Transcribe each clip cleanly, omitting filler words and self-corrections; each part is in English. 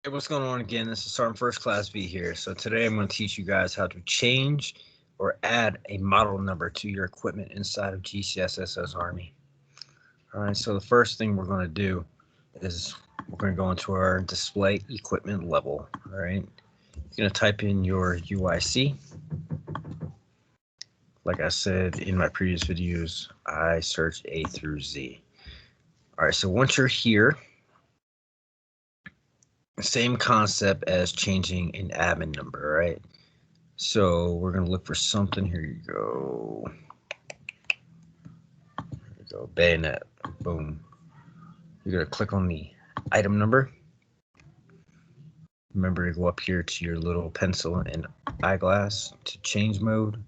Hey, what's going on again? This is Sergeant First Class V here. So today I'm going to teach you guys how to change or add a model number to your equipment inside of GCSS-Army. All right, so the first thing we're going to do is we're going to go into our display equipment level. All right, you're going to type in your UIC. Like I said in my previous videos, I search A through Z. All right, so once you're here, same concept as changing an admin number, right? So we're going to look for something. Here you go. Bayonet. Boom. You're going to click on the item number. Remember to go up here to your little pencil and eyeglass to change mode.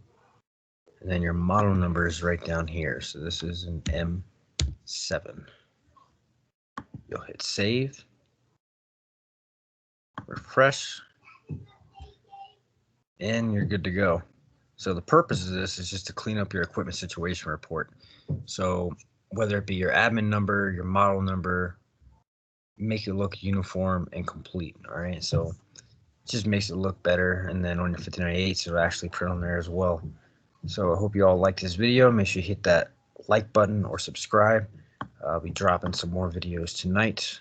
And then your model number is right down here. So this is an M7. You'll hit save. Refresh. And you're good to go. So the purpose of this is just to clean up your equipment situation report. So whether it be your admin number, your model number, make it look uniform and complete. All right, so it just makes it look better. And then on your 5098s, it'll actually print on there as well. So I hope you all like this video. Make sure you hit that like button or subscribe. I'll be dropping some more videos tonight.